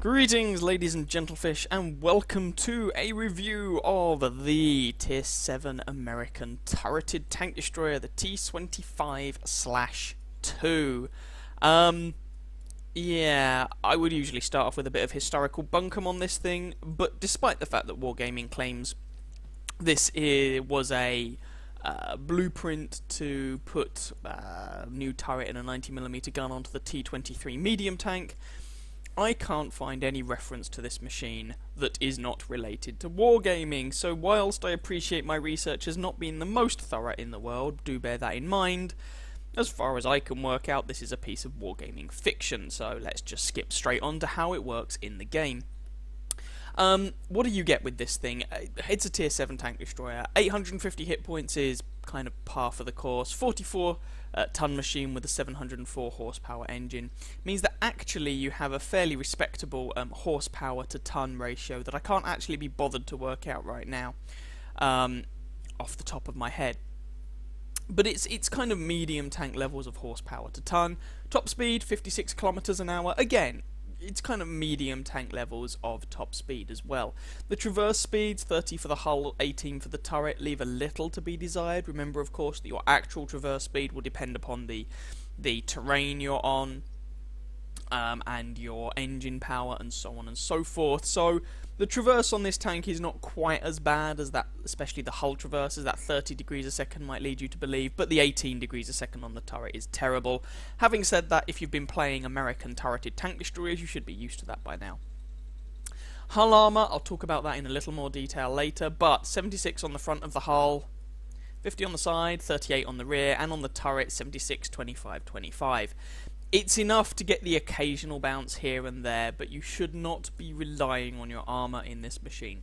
Greetings, ladies and gentlefish, and welcome to a review of the Tier 7 American turreted tank destroyer, the T25/2. Yeah, I would usually start off with a bit of historical bunkum on this thing, but despite the fact that Wargaming claims this was a blueprint to put a new turret and a 90mm gun onto the T23 medium tank, I can't find any reference to this machine that is not related to wargaming, so whilst I appreciate my research has not been the most thorough in the world, do bear that in mind. As far as I can work out, this is a piece of wargaming fiction, so let's just skip straight on to how it works in the game. What do you get with this thing? It's a tier 7 tank destroyer. 850 hit points is kind of par for the course. 44 ton machine with a 704 horsepower engine means that actually you have a fairly respectable horsepower to ton ratio that I can't actually be bothered to work out right now off the top of my head. But it's kind of medium tank levels of horsepower to ton. Top speed 56 kilometers an hour. Again, it's kind of medium tank levels of top speed as well. The traverse speeds, 30 for the hull, 18 for the turret, leave a little to be desired. Remember, of course, that your actual traverse speed will depend upon the terrain you're on, and your engine power, and so on and so forth. So the traverse on this tank is not quite as bad as that, especially the hull traverse, as that 30 degrees a second might lead you to believe, but the 18 degrees a second on the turret is terrible. Having said that, if you've been playing American turreted tank destroyers, you should be used to that by now. Hull armor, I'll talk about that in a little more detail later, but 76 on the front of the hull, 50 on the side, 38 on the rear, and on the turret, 76, 25, 25. It's enough to get the occasional bounce here and there, but you should not be relying on your armor in this machine.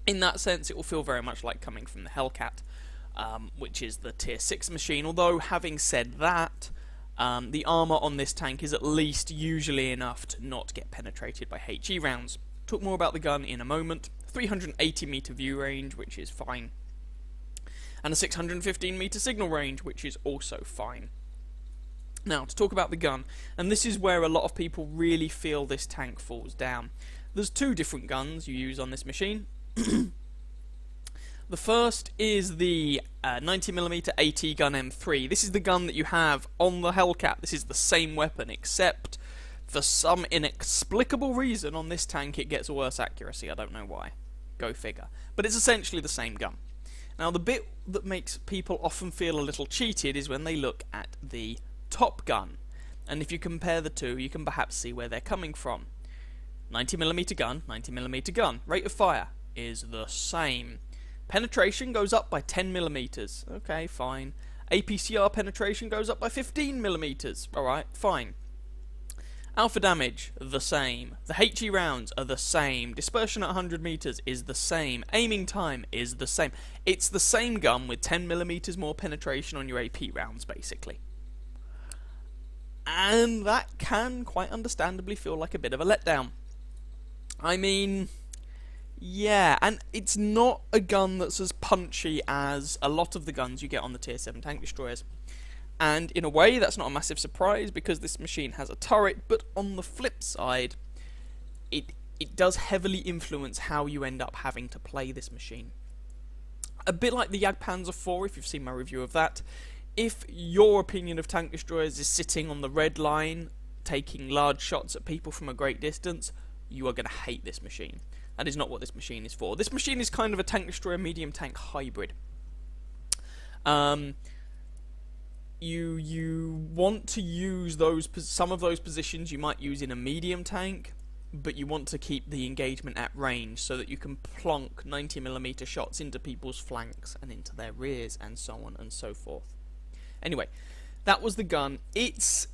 In that sense, it will feel very much like coming from the Hellcat, which is the tier 6 machine, although having said that, the armor on this tank is at least usually enough to not get penetrated by HE rounds. Talk more about the gun in a moment. 380 meter view range, which is fine, and a 615 meter signal range, which is also fine. Now, to talk about the gun, and this is where a lot of people really feel this tank falls down. There's two different guns you use on this machine. The first is the 90mm AT gun M3. This is the gun that you have on the Hellcat. This is the same weapon, except for some inexplicable reason on this tank it gets worse accuracy. I don't know why. Go figure. But it's essentially the same gun. Now, the bit that makes people often feel a little cheated is when they look at the Top Gun, and if you compare the two, you can perhaps see where they're coming from. 90mm gun, 90mm gun. Rate of fire is the same. Penetration goes up by 10mm. Okay, fine. APCR penetration goes up by 15mm. Alright, fine. Alpha damage, the same. The HE rounds are the same. Dispersion at 100 meters is the same. Aiming time is the same. It's the same gun with 10mm more penetration on your AP rounds, basically. And that can, quite understandably, feel like a bit of a letdown. I mean, yeah, and it's not a gun that's as punchy as a lot of the guns you get on the tier 7 tank destroyers. And in a way, that's not a massive surprise, because this machine has a turret, but on the flip side, it does heavily influence how you end up having to play this machine. A bit like the Jagdpanzer IV, if you've seen my review of that. If your opinion of tank destroyers is sitting on the red line, taking large shots at people from a great distance, you are going to hate this machine. That is not what this machine is for. This machine is kind of a tank destroyer medium tank hybrid. You want to use some of those positions you might use in a medium tank, but you want to keep the engagement at range so that you can plonk 90mm shots into people's flanks and into their rears and so on and so forth. Anyway, that was the gun. It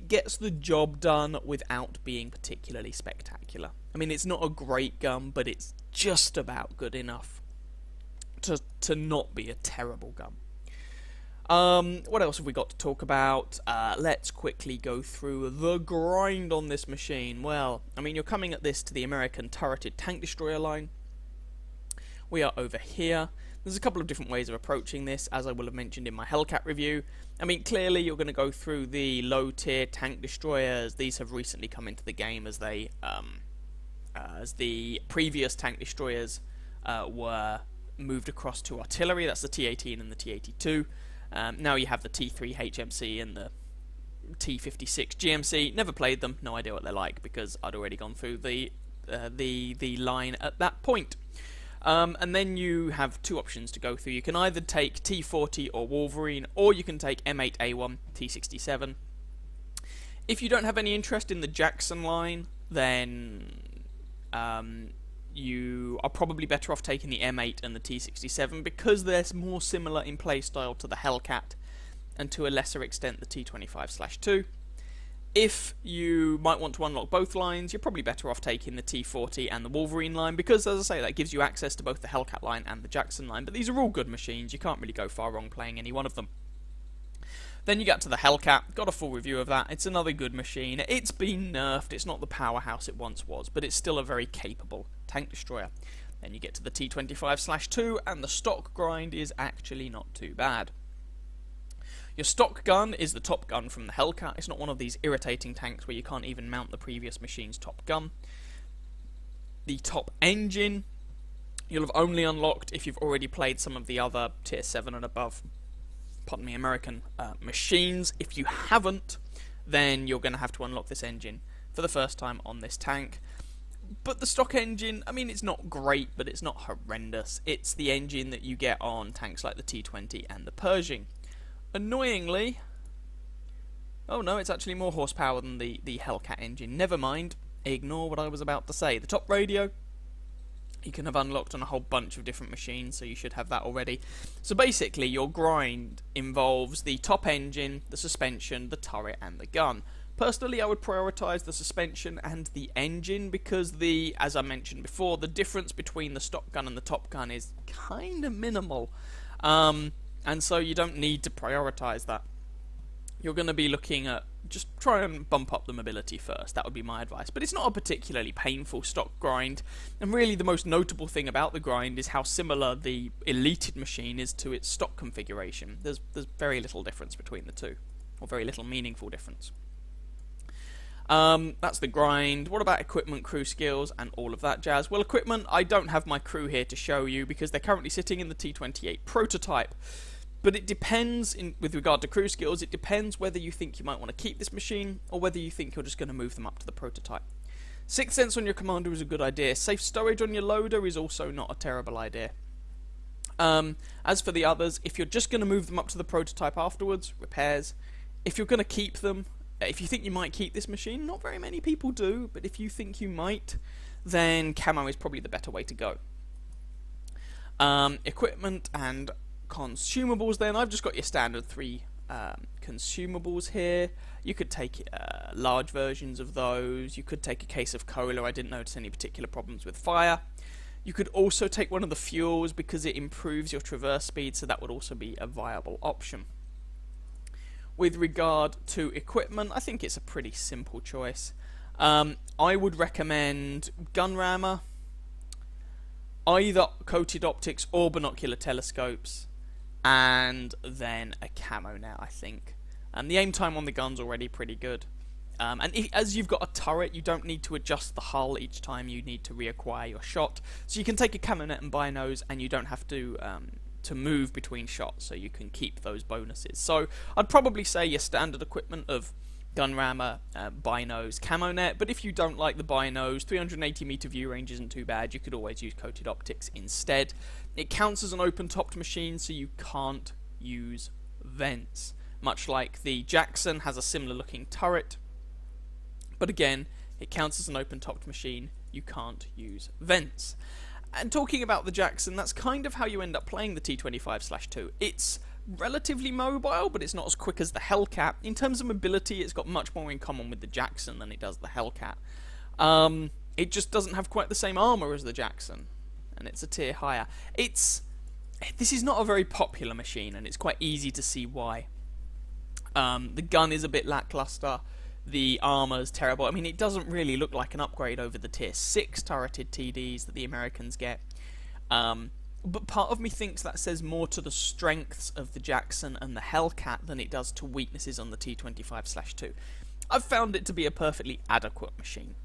gets the job done without being particularly spectacular. I mean, it's not a great gun, but it's just about good enough to not be a terrible gun. What else have we got to talk about? Let's quickly go through the grind on this machine. Well, I mean, you're coming at this to the American turreted tank destroyer line. We are over here. There's a couple of different ways of approaching this, as I will have mentioned in my Hellcat review. I mean, clearly you're going to go through the low-tier tank destroyers. These have recently come into the game as the previous tank destroyers were moved across to artillery. That's the T-18 and the T-82. Now you have the T3 HMC and the T56 GMC. Never played them, no idea what they're like because I'd already gone through the line at that point. And then you have two options to go through. You can either take T40 or Wolverine, or you can take M8A1, T67. If you don't have any interest in the Jackson line, then you are probably better off taking the M8 and the T67 because they're more similar in playstyle to the Hellcat and to a lesser extent the T25/2. If you might want to unlock both lines, you're probably better off taking the T40 and the Wolverine line because, as I say, that gives you access to both the Hellcat line and the Jackson line. But these are all good machines. You can't really go far wrong playing any one of them. Then you get to the Hellcat. Got a full review of that. It's another good machine. It's been nerfed. It's not the powerhouse it once was, but it's still a very capable tank destroyer. Then you get to the T25/2, and the stock grind is actually not too bad. Your stock gun is the top gun from the Hellcat. It's not one of these irritating tanks where you can't even mount the previous machine's top gun. The top engine, you'll have only unlocked if you've already played some of the other tier 7 and above, pardon me, American machines. If you haven't, then you're going to have to unlock this engine for the first time on this tank. But the stock engine, I mean, it's not great, but it's not horrendous. It's the engine that you get on tanks like the T20 and the Pershing. Annoyingly, oh no, it's actually more horsepower than the Hellcat engine. Never mind, ignore what I was about to say. The top radio, you can have unlocked on a whole bunch of different machines, so you should have that already. So basically, your grind involves the top engine, the suspension, the turret, and the gun. Personally, I would prioritise the suspension and the engine because as I mentioned before, the difference between the stock gun and the top gun is kind of minimal. And so you don't need to prioritise that. You're going to be looking at just try and bump up the mobility first. That would be my advice. But it's not a particularly painful stock grind. And really the most notable thing about the grind is how similar the Elyted machine is to its stock configuration. There's very little difference between the two. Or very little meaningful difference. That's the grind. What about equipment, crew skills, and all of that jazz? Well, equipment, I don't have my crew here to show you because they're currently sitting in the T28 prototype. But it depends, with regard to crew skills, it depends whether you think you might want to keep this machine or whether you think you're just going to move them up to the prototype. Sixth sense on your commander is a good idea. Safe stowage on your loader is also not a terrible idea. As for the others, if you're just going to move them up to the prototype afterwards, repairs. If you're going to keep them, if you think you might keep this machine, not very many people do, but if you think you might, then camo is probably the better way to go. Equipment and consumables then, I've just got your standard 3 consumables here. You could take large versions of those. You could take a case of cola. I didn't notice any particular problems with fire. You could also take one of the fuels because it improves your traverse speed, so that would also be a viable option. With regard to equipment, I think it's a pretty simple choice. I would recommend gun rammer, either coated optics or binocular telescopes, and then a camo net, I think. The aim time on the gun's already pretty good. As you've got a turret, you don't need to adjust the hull each time you need to reacquire your shot. So you can take a camo net and binos, and you don't have to move between shots, so you can keep those bonuses. So I'd probably say your standard equipment of gun rammer, binos, camo net, but if you don't like the binos, 380 meter view range isn't too bad. You could always use coated optics instead. It counts as an open-topped machine, so you can't use vents, much like the Jackson has a similar looking turret, but again, it counts as an open-topped machine. You can't use vents. And talking about the Jackson, that's kind of how you end up playing the T25/2. It's relatively mobile, but it's not as quick as the Hellcat. In terms of mobility, it's got much more in common with the Jackson than it does the Hellcat. It just doesn't have quite the same armor as the Jackson, and it's a tier higher. This is not a very popular machine, and it's quite easy to see why. The gun is a bit lackluster. The armor's terrible. I mean, it doesn't really look like an upgrade over the tier 6 turreted TDs that the Americans get. But part of me thinks that says more to the strengths of the Jackson and the Hellcat than it does to weaknesses on the T25/2. I've found it to be a perfectly adequate machine,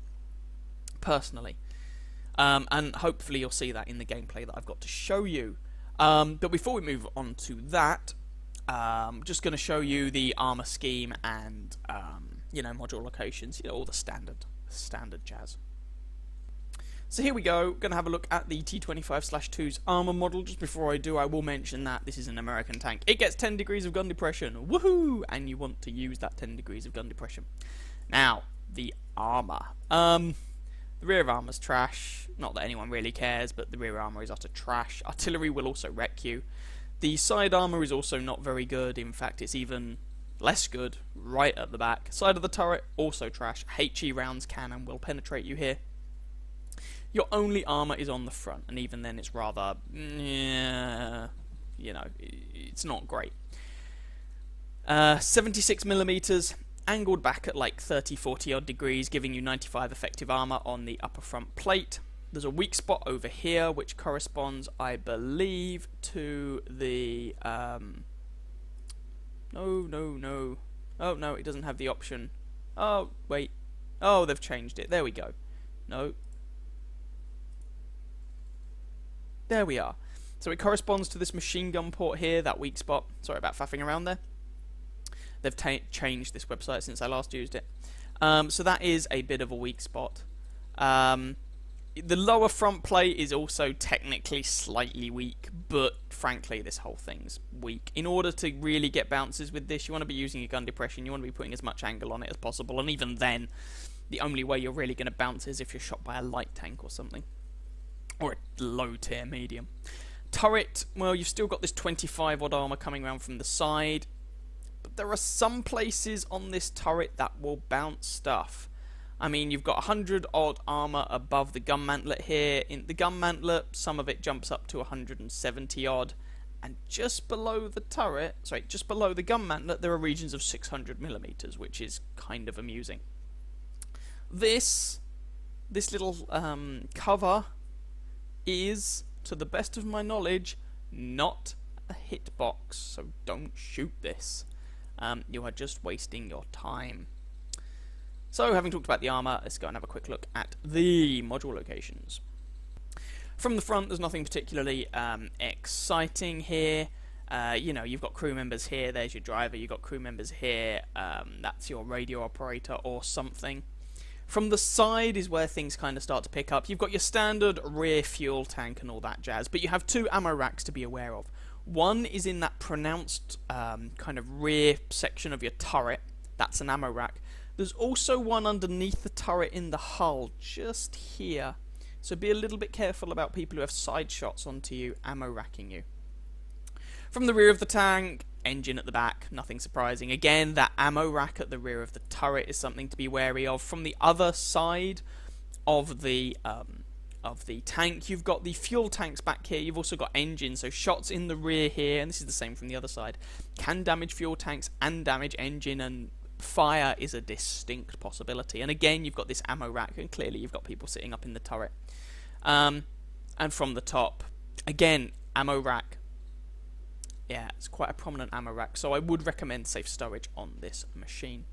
personally. And hopefully you'll see that in the gameplay that I've got to show you. But before we move on to that, I'm just going to show you the armor scheme and, module locations, all the standard jazz. So here we go, going to have a look at the T25/2's armor model. Just before I do, I will mention that this is an American tank. It gets 10 degrees of gun depression, woohoo! And you want to use that 10 degrees of gun depression. Now, the armor. The rear armor's trash. Not that anyone really cares, but the rear armor is utter trash. Artillery will also wreck you. The side armor is also not very good. In fact, it's even less good right at the back. Side of the turret, also trash. HE rounds can and will penetrate you here. Your only armor is on the front, and even then it's rather, it's not great. 76mm, angled back at like 30-40 odd degrees, giving you 95 effective armor on the upper front plate. There's a weak spot over here, which corresponds, I believe, to the, no. Oh, no, it doesn't have the option. Oh, wait. Oh, they've changed it. There we go. No. There we are. So it corresponds to this machine gun port here, that weak spot. Sorry about faffing around there. They've changed this website since I last used it. So that is a bit of a weak spot. The lower front plate is also technically slightly weak, but frankly this whole thing's weak. In order to really get bounces with this, you want to be using your gun depression, you want to be putting as much angle on it as possible, and even then, the only way you're really going to bounce is if you're shot by a light tank or something. Or a low tier medium. Turret, well, you've still got this 25 odd armor coming around from the side, but there are some places on this turret that will bounce stuff. I mean, you've got 100 odd armor above the gun mantlet here. In the gun mantlet, some of it jumps up to 170 odd, and just below the turret, just below the gun mantlet, there are regions of 600mm, which is kind of amusing. This little cover is, to the best of my knowledge, not a hitbox, so don't shoot this. You are just wasting your time. So, having talked about the armor, let's go and have a quick look at the module locations. From the front, there's nothing particularly exciting here. You've got crew members here, there's your driver, you've got crew members here, that's your radio operator or something. From the side is where things kind of start to pick up. You've got your standard rear fuel tank and all that jazz, but you have two ammo racks to be aware of. One is in that pronounced kind of rear section of your turret. That's an ammo rack. There's also one underneath the turret in the hull, just here. So be a little bit careful about people who have side shots onto you, ammo racking you. From the rear of the tank, engine at the back, nothing surprising. Again, that ammo rack at the rear of the turret is something to be wary of. From the other side of the tank, you've got the fuel tanks back here. You've also got engines, so shots in the rear here, and this is the same from the other side, can damage fuel tanks and damage engine, and fire is a distinct possibility. And again, you've got this ammo rack, and clearly you've got people sitting up in the turret. And from the top, again, ammo rack. Yeah, it's quite a prominent ammo rack, so I would recommend safe storage on this machine.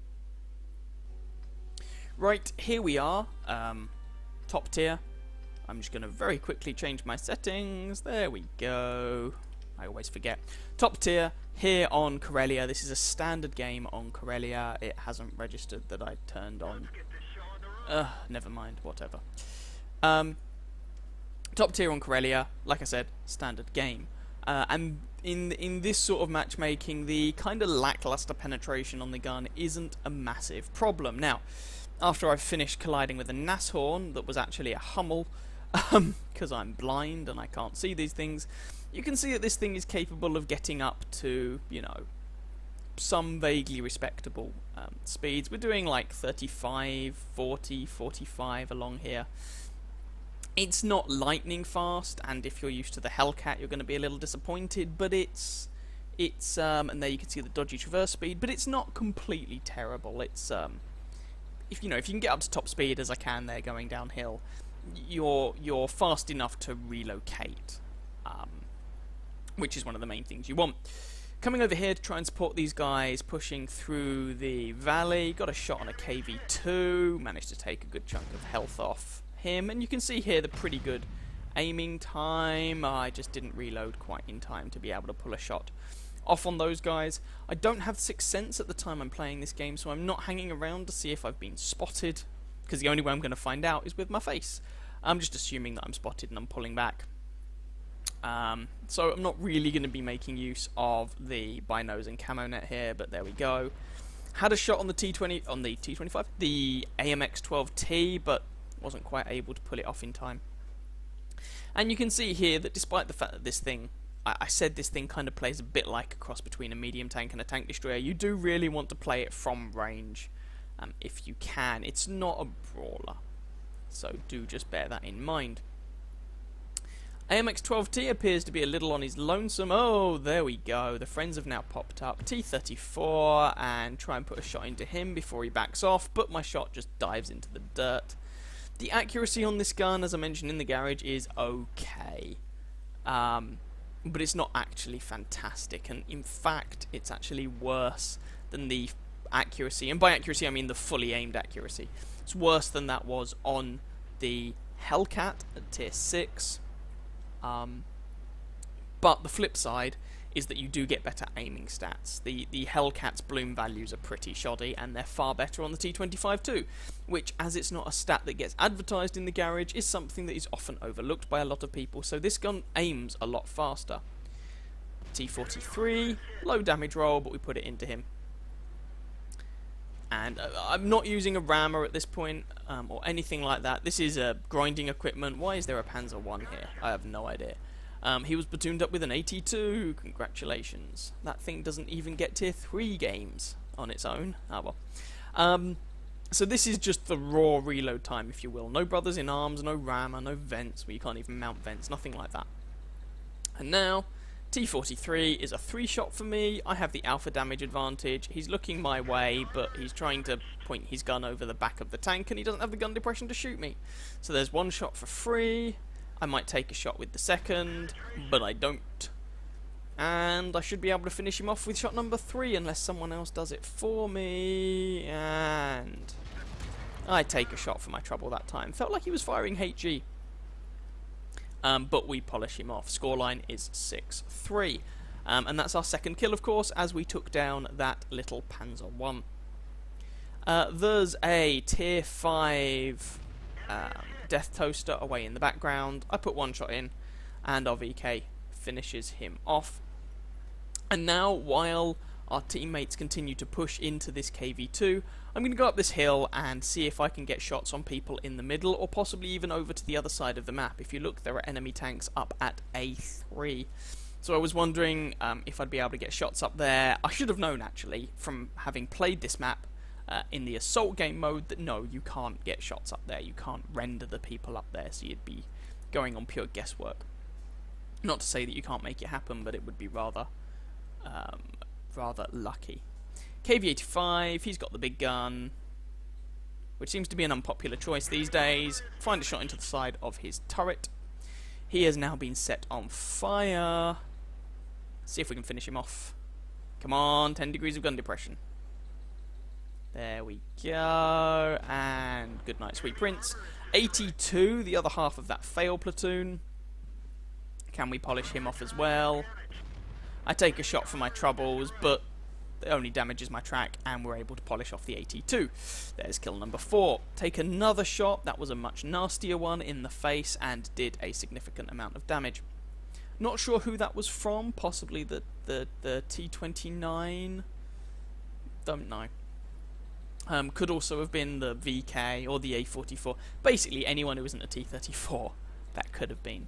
Right, here we are, top tier. I'm just going to very quickly change my settings. There we go. I always forget. Top tier, here on Corellia. This is a standard game on Corellia. It hasn't registered that I turned on. Never mind, whatever. Top tier on Corellia, like I said, standard game. And in this sort of matchmaking, the kind of lackluster penetration on the gun isn't a massive problem. Now, after I've finished colliding with a Nashorn that was actually a Hummel, because I'm blind and I can't see these things, you can see that this thing is capable of getting up to, some vaguely respectable speeds. We're doing like 35, 40, 45 along here. It's not lightning fast, and if you're used to the Hellcat, you're going to be a little disappointed, but it's and there you can see the dodgy traverse speed, but it's not completely terrible. It's if you can get up to top speed as I can there going downhill, you're fast enough to relocate. which is one of the main things you want. Coming over here to try and support these guys, pushing through the valley. Got a shot on a KV2, managed to take a good chunk of health off him, and you can see here the pretty good aiming time. I just didn't reload quite in time to be able to pull a shot off on those guys. I don't have Sixth Sense at the time I'm playing this game, so I'm not hanging around to see if I've been spotted, because the only way I'm going to find out is with my face. I'm just assuming that I'm spotted and I'm pulling back. So I'm not really going to be making use of the binos and camo net here, but there we go. Had a shot on the T25, the AMX-12T, but wasn't quite able to pull it off in time. And you can see here that despite the fact that this thing, I said this thing kind of plays a bit like a cross between a medium tank and a tank destroyer, you do really want to play it from range if you can. It's not a brawler, so do just bear that in mind. AMX-12T appears to be a little on his lonesome. Oh, there we go. The friends have now popped up. T34, and try and put a shot into him before he backs off, but my shot just dives into the dirt. The accuracy on this gun, as I mentioned in the garage, is okay. But it's not actually fantastic, and in fact, it's actually worse than the accuracy, and by accuracy I mean the fully aimed accuracy. It's worse than that was on the Hellcat at tier 6. But the flip side is that you do get better aiming stats. The Hellcat's bloom values are pretty shoddy, and they're far better on the T25 too, which, as it's not a stat that gets advertised in the garage, is something that is often overlooked by a lot of people, so this gun aims a lot faster. T43, low damage roll, but we put it into him. And I'm not using a rammer at this point, or anything like that. This is grinding equipment. Why is there a Panzer 1 here? I have no idea. He was platooned up with an 82. Congratulations. That thing doesn't even get tier 3 games on its own. Oh well. So this is just the raw reload time, if you will. No brothers in arms, no rammer, no vents, where you can't even mount vents, nothing like that. And now, T43 is a 3-shot for me. I have the alpha damage advantage. He's looking my way, but he's trying to point his gun over the back of the tank, and he doesn't have the gun depression to shoot me. So there's one shot for free. I might take a shot with the second, but I don't. And I should be able to finish him off with shot number 3, unless someone else does it for me. And I take a shot for my trouble that time. Felt like he was firing HG. But we polish him off. Scoreline is 6-3. And that's our second kill, of course, as we took down that little Panzer 1. There's a tier 5 Death Toaster away in the background. I put one shot in, and our VK finishes him off. And now, while our teammates continue to push into this KV2, I'm going to go up this hill and see if I can get shots on people in the middle, or possibly even over to the other side of the map. If you look, there are enemy tanks up at A3. So I was wondering if I'd be able to get shots up there. I should have known, actually, from having played this map in the assault game mode, that no, you can't get shots up there. You can't render the people up there, so you'd be going on pure guesswork. Not to say that you can't make it happen, but it would be rather lucky. KV85, he's got the big gun, which seems to be an unpopular choice these days. Find a shot into the side of his turret. He has now been set on fire. See if we can finish him off. Come on, 10 degrees of gun depression. There we go, and good night, sweet prince. 82, the other half of that fail platoon. Can we polish him off as well? I take a shot for my troubles, but it only damages my track, and we're able to polish off the 82. There's kill number 4. Take another shot. That was a much nastier one in the face and did a significant amount of damage. Not sure who that was from. Possibly the T29. Don't know. Could also have been the VK or the A44. Basically anyone who isn't a T34. That could have been.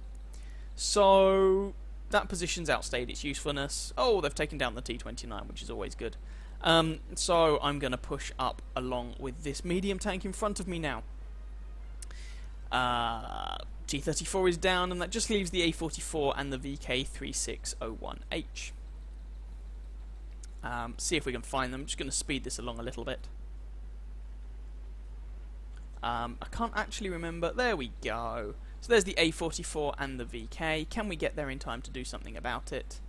So that position's outstayed its usefulness. Oh, they've taken down the T29, which is always good. So I'm going to push up along with this medium tank in front of me now. T34 is down, and that just leaves the A44 and the VK3601H. See if we can find them. I'm just going to speed this along a little bit. I can't actually remember. There we go. So there's the A44 and the VK. Can we get there in time to do something about it?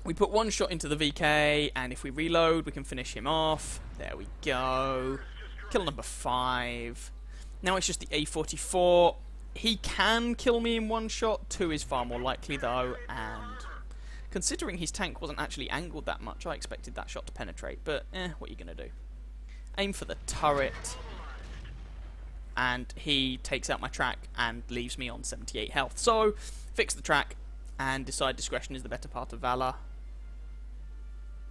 We put one shot into the VK, and if we reload, we can finish him off. There we go. Kill number 5. Now it's just the A44. He can kill me in one shot. 2 is far more likely, though, and considering his tank wasn't actually angled that much, I expected that shot to penetrate, but what are you going to do? Aim for the turret, and he takes out my track and leaves me on 78 health. So, fix the track, and decide discretion is the better part of valor.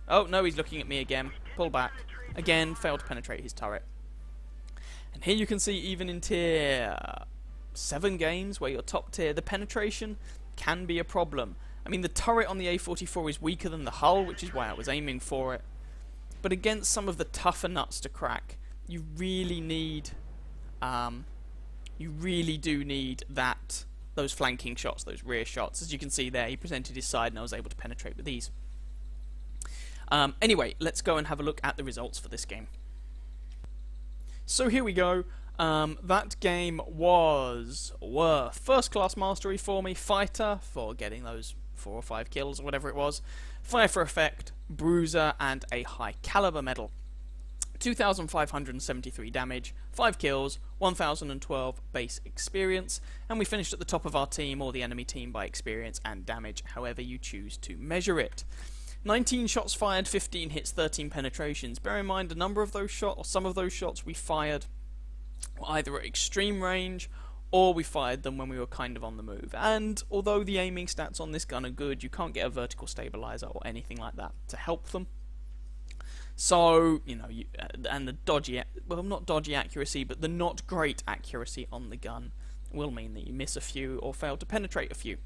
Oh, no, he's looking at me again. Pull back. Again, failed to penetrate his turret. And here you can see, even in tier 7 games, where you're top tier, the penetration can be a problem. I mean, the turret on the A44 is weaker than the hull, which is why I was aiming for it. But against some of the tougher nuts to crack, you really need... you really do need those flanking shots, those rear shots. As you can see there, he presented his side and I was able to penetrate with these. Anyway, let's go and have a look at the results for this game. So here we go. That game was worth first class mastery for me, fighter for getting those 4 or 5 kills or whatever it was, fire for effect, bruiser, and a high caliber medal. 2,573 damage, 5 kills, 1,012 base experience, and we finished at the top of our team or the enemy team by experience and damage, however you choose to measure it. 19 shots fired, 15 hits, 13 penetrations. Bear in mind, a number of those shots, or some of those shots we fired were either at extreme range, or we fired them when we were kind of on the move. And although the aiming stats on this gun are good, you can't get a vertical stabilizer or anything like that to help them. So, you know, and the dodgy, well, not dodgy accuracy, but the not great accuracy on the gun will mean that you miss a few or fail to penetrate a few.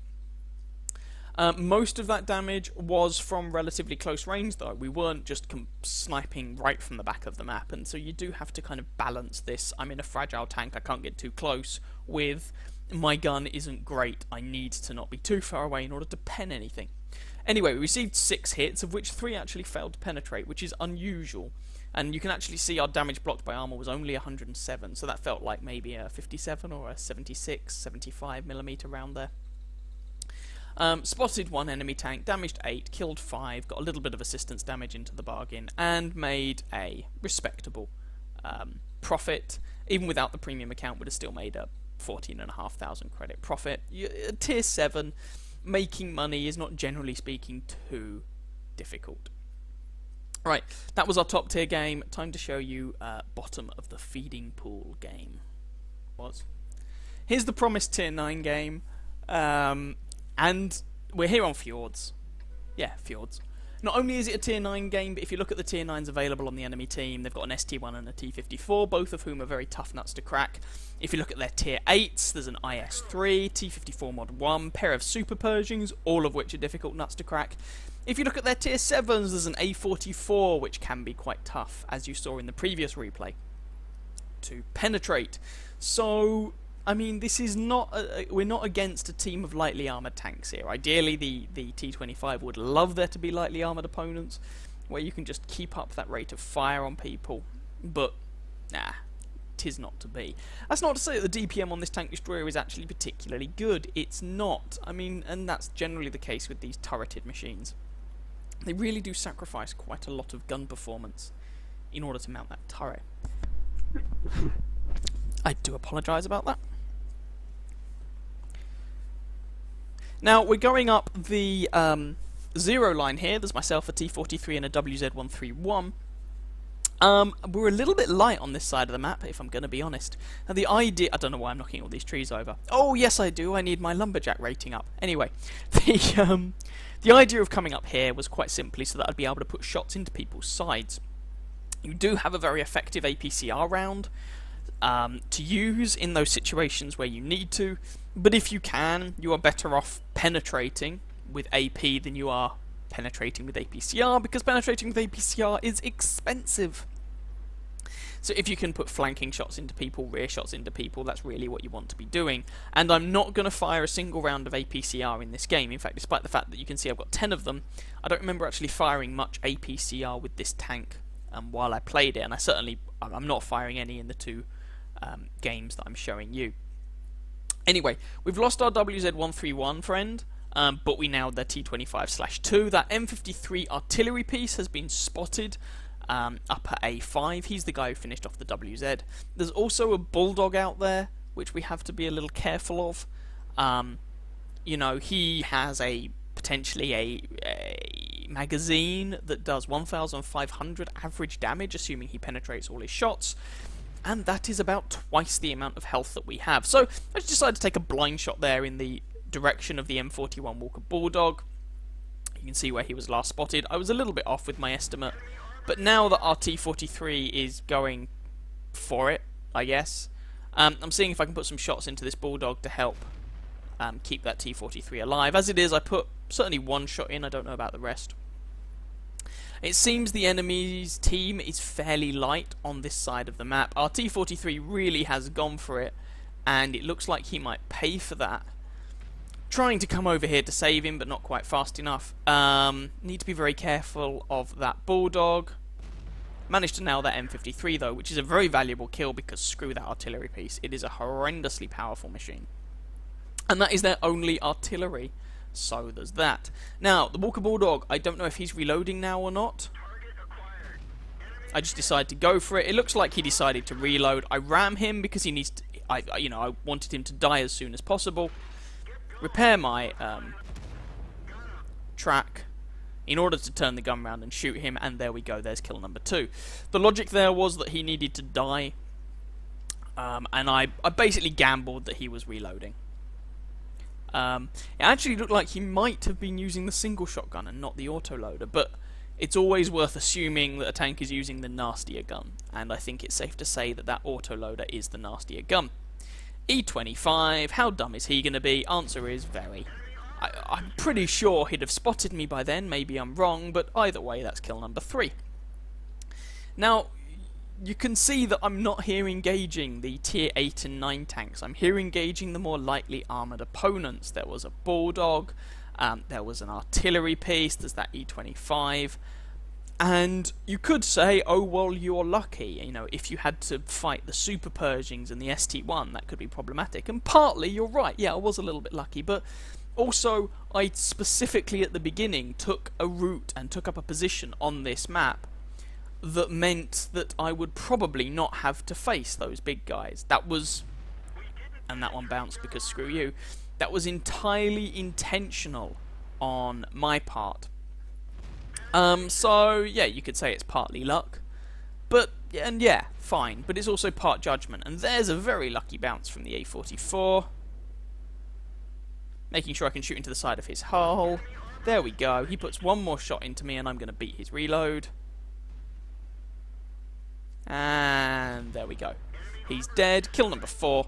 Most of that damage was from relatively close range, though. We weren't just sniping right from the back of the map, and so you do have to kind of balance this. I'm in a fragile tank, I can't get too close, with my gun isn't great, I need to not be too far away in order to pen anything. Anyway, we received 6 hits, of which 3 actually failed to penetrate, which is unusual. And you can actually see our damage blocked by armor was only 107, so that felt like maybe a 57 or a 76, 75mm round there. Spotted 1 enemy tank, damaged 8, killed 5, got a little bit of assistance damage into the bargain, and made a respectable profit. Even without the premium account, would have still made a 14,500 credit profit. Tier 7, making money is not, generally speaking, too difficult. Right, that was our top tier game. Time to show you bottom of the feeding pool game. Here's the promised tier 9 game. And we're here on Fjords. Yeah, Fjords. Not only is it a tier 9 game, but if you look at the tier 9s available on the enemy team, they've got an ST1 and a T54, both of whom are very tough nuts to crack. If you look at their tier 8s, there's an IS3, T54 Mod 1, pair of Super Pershings, all of which are difficult nuts to crack. If you look at their tier 7s, there's an A44, which can be quite tough, as you saw in the previous replay, to penetrate. So, I mean, this is not we're not against a team of lightly armoured tanks here. Ideally, the T25 would love there to be lightly armoured opponents, where you can just keep up that rate of fire on people, but, nah, 'tis not to be. That's not to say that the DPM on this tank destroyer is actually particularly good. It's not. I mean, and that's generally the case with these turreted machines. They really do sacrifice quite a lot of gun performance in order to mount that turret. I do apologise about that. Now, we're going up the 0 line here. There's myself, a T43 and a WZ131. We're a little bit light on this side of the map, if I'm going to be honest. Now, the idea... I don't know why I'm knocking all these trees over. Oh, yes, I do. I need my lumberjack rating up. Anyway, the idea of coming up here was quite simply so that I'd be able to put shots into people's sides. You do have a very effective APCR round to use in those situations where you need to, but if you can, you are better off penetrating with AP than you are penetrating with APCR, because penetrating with APCR is expensive. So if you can put flanking shots into people, rear shots into people, that's really what you want to be doing. And I'm not going to fire a single round of APCR in this game. In fact, despite the fact that you can see I've got 10 of them, I don't remember actually firing much APCR with this tank while I played it, and I'm not firing any in the 2 games that I'm showing you. Anyway, we've lost our WZ-131 friend, but we nailed their T25/2. That M53 artillery piece has been spotted up at A5. He's the guy who finished off the WZ. There's also a Bulldog out there, which we have to be a little careful of. You know, he has potentially a magazine that does 1,500 average damage, assuming he penetrates all his shots. And that is about twice the amount of health that we have. So I just decided to take a blind shot there in the direction of the M41 Walker Bulldog. You can see where he was last spotted. I was a little bit off with my estimate, but now that our T43 is going for it, I guess, I'm seeing if I can put some shots into this Bulldog to help keep that T43 alive. As it is, I put certainly one shot in. I don't know about the rest. It seems the enemy's team is fairly light on this side of the map. Our T43 really has gone for it, and it looks like he might pay for that. Trying to come over here to save him, but not quite fast enough. Need to be very careful of that Bulldog. Managed to nail that M53 though, which is a very valuable kill because screw that artillery piece. It is a horrendously powerful machine. And that is their only artillery. So there's that. Now, the Walker Bulldog, I don't know if he's reloading now or not. I just decided to go for it. It looks like he decided to reload. I ram him because he needs to, I wanted him to die as soon as possible. Repair my track in order to turn the gun round and shoot him, and there we go, there's kill number 2. The logic there was that he needed to die, and I basically gambled that he was reloading. It actually looked like he might have been using the single shotgun and not the autoloader, but it's always worth assuming that a tank is using the nastier gun, and I think it's safe to say that that autoloader is the nastier gun. E25, how dumb is he going to be? Answer is very. I'm pretty sure he'd have spotted me by then, maybe I'm wrong, but either way, that's kill number 3. Now, you can see that I'm not here engaging the tier 8 and 9 tanks. I'm here engaging the more lightly armoured opponents. There was a Bulldog, there was an artillery piece, there's that E25, and you could say, oh well, you're lucky. You know, if you had to fight the Super Pershings and the ST1, that could be problematic. And partly, you're right, yeah, I was a little bit lucky, but also, I specifically at the beginning took a route and took up a position on this map that meant that I would probably not have to face those big guys. That was, and that one bounced because screw you, that was entirely intentional on my part. So yeah, you could say it's partly luck, but yeah, fine, but it's also part judgment. And there's a very lucky bounce from the A44. Making sure I can shoot into the side of his hull. There we go. He puts one more shot into me and I'm going to beat his reload. And there we go. He's dead. Kill number 4.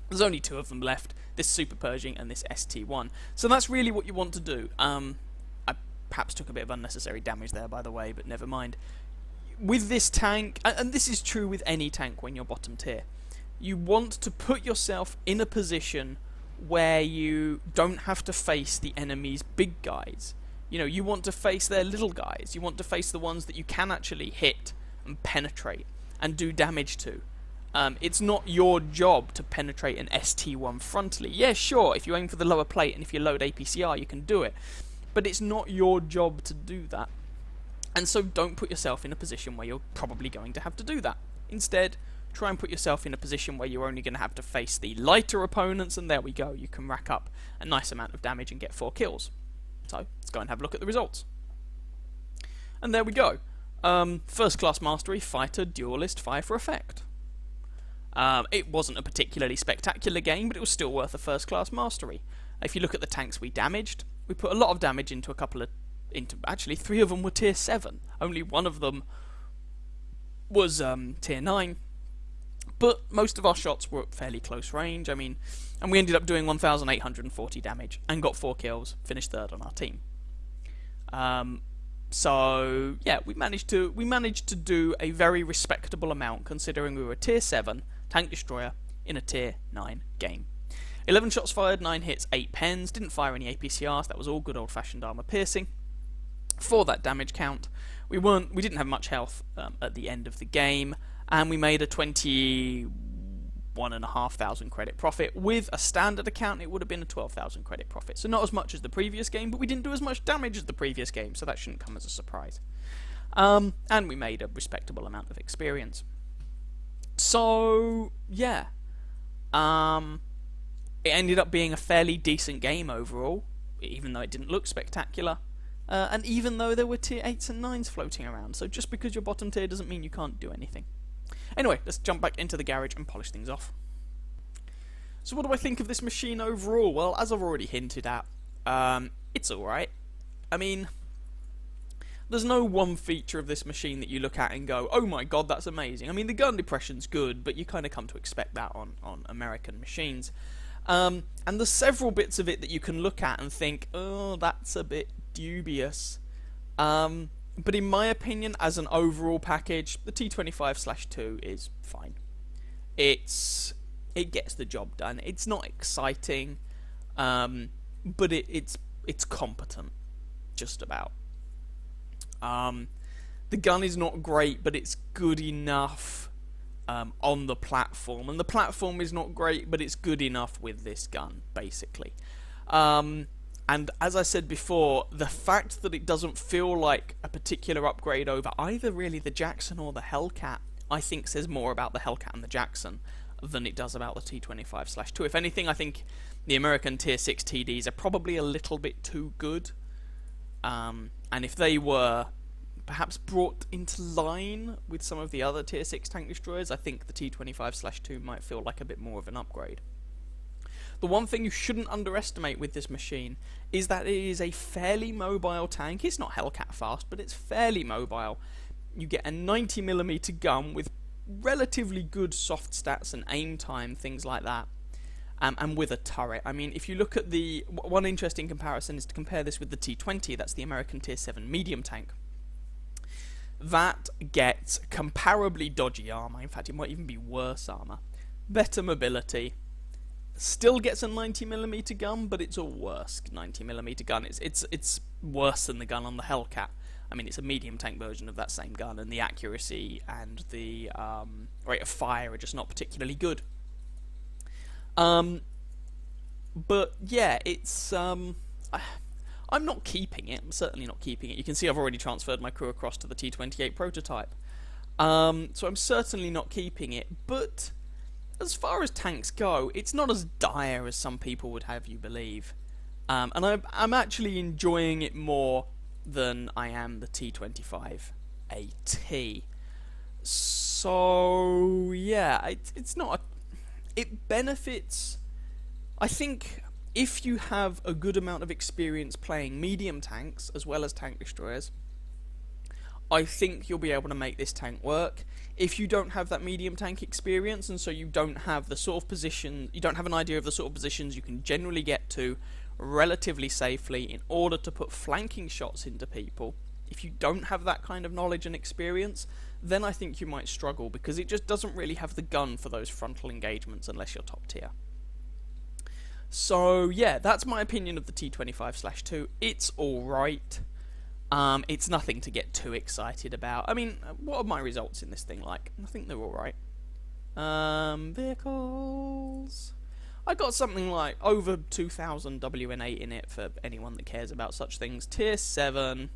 There's only 2 of them left. This Super Pershing and this ST1. So that's really what you want to do. I perhaps took a bit of unnecessary damage there, by the way, but never mind. With this tank, and this is true with any tank when you're bottom tier, you want to put yourself in a position where you don't have to face the enemy's big guys. You know, you want to face their little guys. You want to face the ones that you can actually hit and penetrate and do damage to. It's not your job to penetrate an ST1 frontally. Yeah, sure, if you aim for the lower plate and if you load APCR, you can do it. But it's not your job to do that. And so don't put yourself in a position where you're probably going to have to do that. Instead, try and put yourself in a position where you're only going to have to face the lighter opponents, and there we go, you can rack up a nice amount of damage and get 4 kills. So, let's go and have a look at the results. And there we go. First class mastery, fighter, duelist, fire for effect. It wasn't a particularly spectacular game, but it was still worth a first class mastery. If you look at the tanks we damaged, we put a lot of damage into actually 3 of them were tier 7. Only 1 of them was tier 9. But most of our shots were at fairly close range. I mean, and we ended up doing 1,840 damage and got 4 kills, finished 3rd on our team. So yeah, we managed to do a very respectable amount considering we were a tier 7 tank destroyer in a tier 9 game. 11 shots fired, 9 hits, 8 pens. Didn't fire any APCRs. That was all good old-fashioned armor piercing. For that damage count, we didn't have much health at the end of the game. And we made a 21 1,500 credit profit. With a standard account, it would have been a 12,000 credit profit. So not as much as the previous game, but we didn't do as much damage as the previous game, so that shouldn't come as a surprise. And we made a respectable amount of experience. So, yeah. It ended up being a fairly decent game overall, even though it didn't look spectacular. And even though there were tier 8s and 9s floating around. So just because you're bottom tier doesn't mean you can't do anything. Anyway, let's jump back into the garage and polish things off. So what do I think of this machine overall? Well, as I've already hinted at, it's alright. I mean, there's no one feature of this machine that you look at and go, oh my god, that's amazing. I mean, the gun depression's good, but you kind of come to expect that on American machines. And there's several bits of it that you can look at and think, oh, that's a bit dubious. But in my opinion, as an overall package, the T25/2 is fine. It gets the job done. It's not exciting, but it's competent, just about. The gun is not great, but it's good enough on the platform, and the platform is not great, but it's good enough with this gun, basically. And as I said before, the fact that it doesn't feel like a particular upgrade over either really the Jackson or the Hellcat, I think says more about the Hellcat and the Jackson than it does about the T25/2. If anything, I think the American Tier 6 TDs are probably a little bit too good. And if they were perhaps brought into line with some of the other Tier 6 tank destroyers, I think the T25/2 might feel like a bit more of an upgrade. The one thing you shouldn't underestimate with this machine is that it is a fairly mobile tank. It's not Hellcat fast, but it's fairly mobile. You get a 90mm gun with relatively good soft stats and aim time, things like that, and with a turret. I mean, if you look at the... One interesting comparison is to compare this with the T20, that's the American Tier 7 medium tank. That gets comparably dodgy armor, in fact it might even be worse armor, better mobility, still gets a 90mm gun, but it's a worse 90mm gun. It's worse than the gun on the Hellcat. I mean, it's a medium tank version of that same gun, and the accuracy and the rate of fire are just not particularly good. But yeah, it's I'm not keeping it. I'm certainly not keeping it. You can see I've already transferred my crew across to the T28 prototype. So I'm certainly not keeping it, but as far as tanks go, it's not as dire as some people would have you believe. And I'm actually enjoying it more than I am the T25 AT. So yeah, it's not... It benefits... I think if you have a good amount of experience playing medium tanks as well as tank destroyers, I think you'll be able to make this tank work. If you don't have that medium tank experience, and so you don't have the sort of position, you don't have an idea of the sort of positions you can generally get to relatively safely in order to put flanking shots into people, if you don't have that kind of knowledge and experience, then I think you might struggle, because it just doesn't really have the gun for those frontal engagements unless you're top tier. So yeah, that's my opinion of the T25/2. It's alright. It's nothing to get too excited about. I mean, what are my results in this thing like? I think they're alright. Vehicles... I got something like over 2,000 WN8 in it for anyone that cares about such things. Tier 7,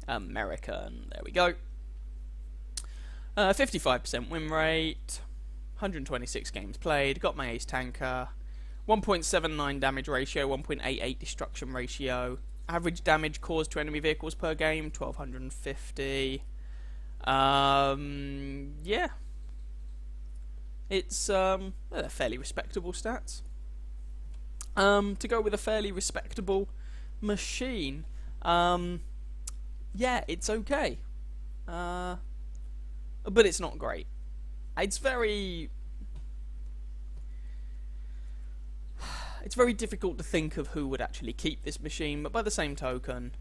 American, there we go. 55% win rate, 126 games played, got my ace tanker, 1.79 damage ratio, 1.88 destruction ratio, average damage caused to enemy vehicles per game, 1,250. Yeah. It's they're fairly respectable stats. To go with a fairly respectable machine, yeah, it's okay. But it's not great. It's very difficult to think of who would actually keep this machine, but by the same token,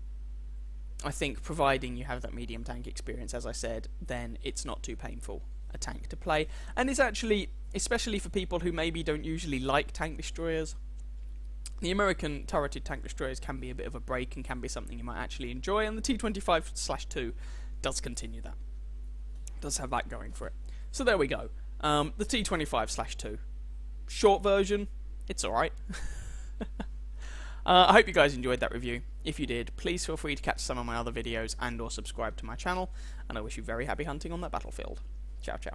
I think providing you have that medium tank experience, as I said, then it's not too painful a tank to play. And it's actually, especially for people who maybe don't usually like tank destroyers, the American turreted tank destroyers can be a bit of a break and can be something you might actually enjoy, and the T25/2 does continue that. Does have that going for it. So there we go. The T25/2. short version, it's alright. I hope you guys enjoyed that review. If you did, please feel free to catch some of my other videos and or subscribe to my channel, and I wish you very happy hunting on that battlefield. Ciao, ciao.